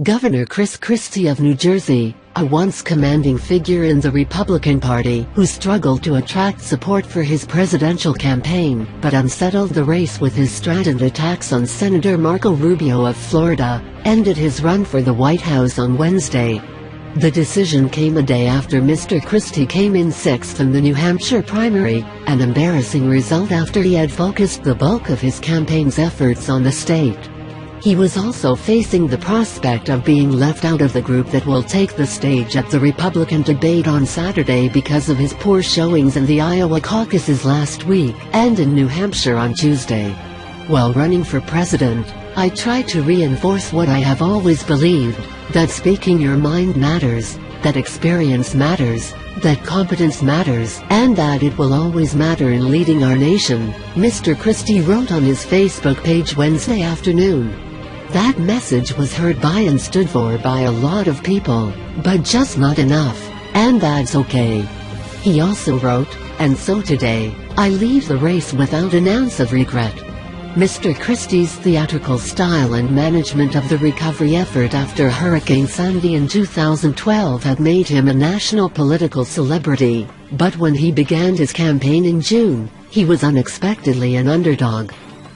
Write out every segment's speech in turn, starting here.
Governor Christie of New Jersey, a once commanding figure in the Republican Party who struggled to attract support for his presidential campaign but unsettled the race with his strident attacks on Senator Marco Rubio of Florida, ended his run for the White House on Wednesday. The decision came a day after Mr. Christie came in sixth in the New Hampshire primary, an embarrassing result after he had focused the bulk of his campaign's efforts on the state. He was also facing the prospect of being left out of the group that will take the stage at the Republican debate on Saturday because of his poor showings in the Iowa caucuses last week and in New Hampshire on Tuesday. While running for president, I try to reinforce what I have always believed, that speaking your mind matters, that experience matters, that competence matters, and that it will always matter in leading our nation, Mr. Christie wrote on his Facebook page Wednesday afternoon. That message was heard by and stood for by a lot of people, but just not enough, and that's okay. He also wrote, "And so today, I leave the race without an ounce of regret." Mr. Christie's theatrical style and management of the recovery effort after Hurricane Sandy in 2012 had made him a national political celebrity, but when he began his campaign in June, he was unexpectedly an underdog.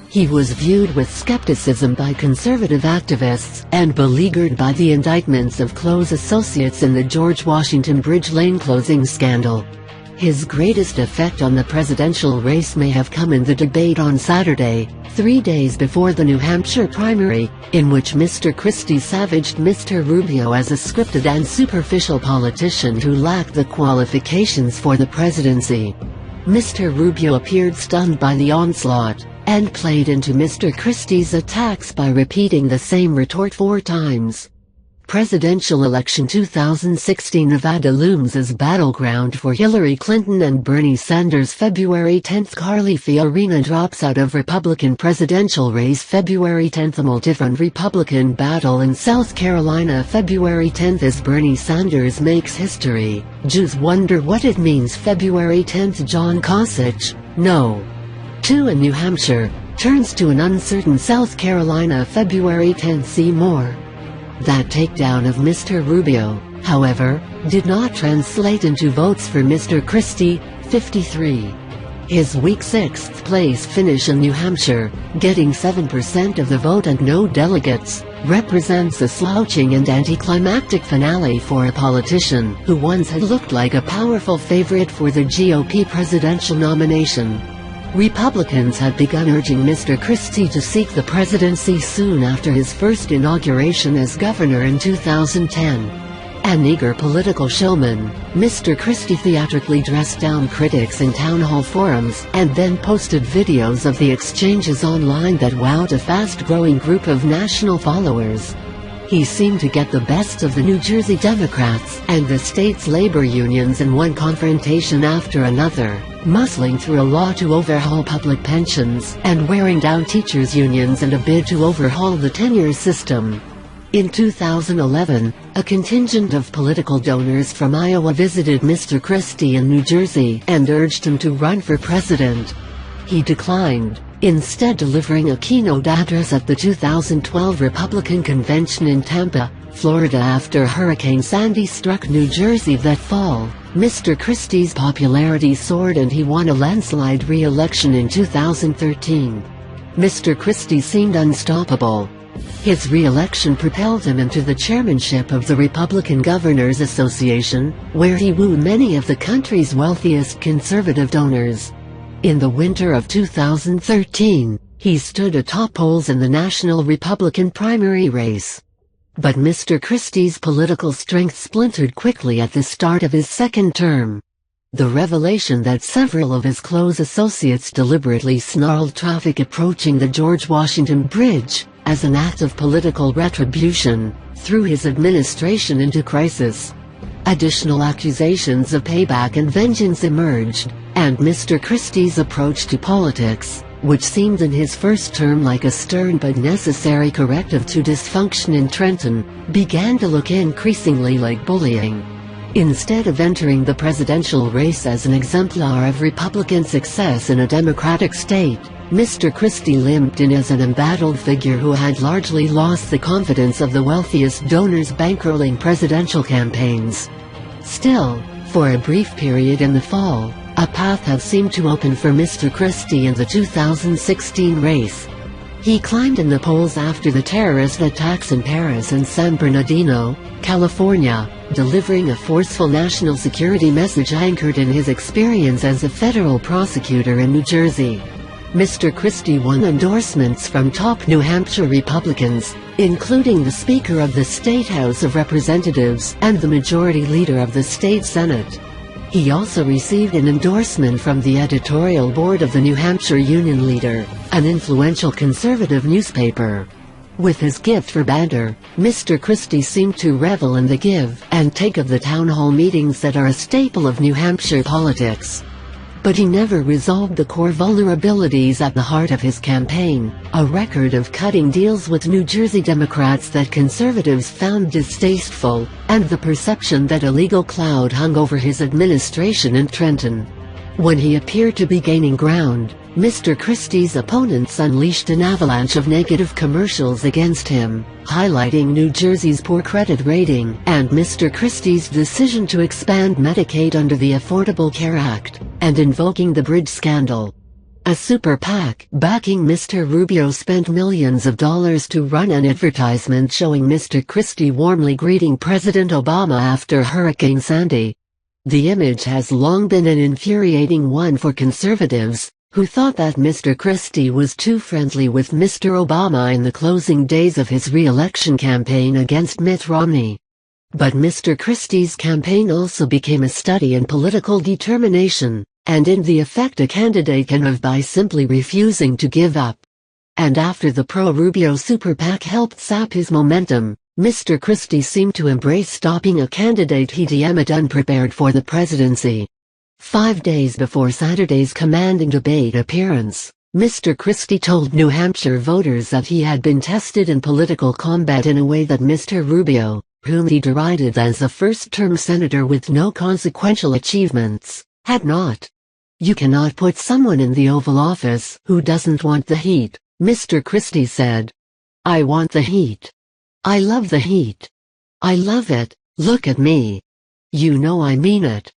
He was viewed with skepticism by conservative activists and beleaguered by the indictments of close associates in the George Washington Bridge Lane closing scandal. His greatest effect on the presidential race may have come in the debate on Saturday, 3 days before the New Hampshire primary, in which Mr. Christie savaged Mr. Rubio as a scripted and superficial politician who lacked the qualifications for the presidency. Mr. Rubio appeared stunned by the onslaught, and played into Mr. Christie's attacks by repeating the same retort 4 times. Presidential election 2016 Nevada looms as battleground for Hillary Clinton and Bernie Sanders February 10 Carly Fiorina drops out of Republican presidential race February 10 A multi-front Republican battle in South Carolina February 10 as Bernie Sanders makes history, Jews wonder what it means February 10 John Kasich, no. 2 in New Hampshire, turns to an uncertain South Carolina February 10 see more. That takedown of Mr. Rubio, however, did not translate into votes for Mr. Christie, 53. His week 6th place finish in New Hampshire, getting 7% of the vote and no delegates, represents a slouching and anticlimactic finale for a politician who once had looked like a powerful favorite for the GOP presidential nomination. Republicans had begun urging Mr. Christie to seek the presidency soon after his first inauguration as governor in 2010. An eager political showman, Mr. Christie theatrically dressed down critics in town hall forums and then posted videos of the exchanges online that wowed a fast-growing group of national followers. He seemed to get the best of the New Jersey Democrats and the state's labor unions in one confrontation after another, muscling through a law to overhaul public pensions and wearing down teachers' unions in a bid to overhaul the tenure system. In 2011, a contingent of political donors from Iowa visited Mr. Christie in New Jersey and urged him to run for president. He declined, instead delivering a keynote address at the 2012 Republican convention in Tampa, Florida after Hurricane Sandy struck New Jersey that fall. Mr. Christie's popularity soared and he won a landslide re-election in 2013. Mr. Christie seemed unstoppable. His re-election propelled him into the chairmanship of the Republican Governors Association, where he wooed many of the country's wealthiest conservative donors. In the winter of 2013, he stood atop polls in the national Republican primary race. But Mr. Christie's political strength splintered quickly at the start of his second term. The revelation that several of his close associates deliberately snarled traffic approaching the George Washington Bridge, as an act of political retribution, threw his administration into crisis. Additional accusations of payback and vengeance emerged, and Mr. Christie's approach to politics, which seemed in his first term like a stern but necessary corrective to dysfunction in Trenton, began to look increasingly like bullying. Instead of entering the presidential race as an exemplar of Republican success in a Democratic state, Mr. Christie limped in as an embattled figure who had largely lost the confidence of the wealthiest donors bankrolling presidential campaigns. Still, for a brief period in the fall, a path had seemed to open for Mr. Christie in the 2016 race. He climbed in the polls after the terrorist attacks in Paris and San Bernardino, California, delivering a forceful national security message anchored in his experience as a federal prosecutor in New Jersey. Mr. Christie won endorsements from top New Hampshire Republicans, including the Speaker of the State House of Representatives and the Majority Leader of the State Senate. He also received an endorsement from the editorial board of the New Hampshire Union Leader, an influential conservative newspaper. With his gift for banter, Mr. Christie seemed to revel in the give and take of the town hall meetings that are a staple of New Hampshire politics. But he never resolved the core vulnerabilities at the heart of his campaign, a record of cutting deals with New Jersey Democrats that conservatives found distasteful, and the perception that a legal cloud hung over his administration in Trenton. When he appeared to be gaining ground, Mr. Christie's opponents unleashed an avalanche of negative commercials against him, highlighting New Jersey's poor credit rating and Mr. Christie's decision to expand Medicaid under the Affordable Care Act, and invoking the bridge scandal. A super PAC backing Mr. Rubio spent millions of dollars to run an advertisement showing Mr. Christie warmly greeting President Obama after Hurricane Sandy. The image has long been an infuriating one for conservatives, who thought that Mr. Christie was too friendly with Mr. Obama in the closing days of his re-election campaign against Mitt Romney. But Mr. Christie's campaign also became a study in political determination, and in the effect a candidate can have by simply refusing to give up. And after the pro-Rubio super PAC helped sap his momentum, Mr. Christie seemed to embrace stopping a candidate he deemed unprepared for the presidency. 5 days before Saturday's commanding debate appearance, Mr. Christie told New Hampshire voters that he had been tested in political combat in a way that Mr. Rubio, whom he derided as a first-term senator with no consequential achievements, had not. "You cannot put someone in the Oval Office who doesn't want the heat," Mr. Christie said. "I want the heat. I love the heat. I love it, look at me. You know I mean it."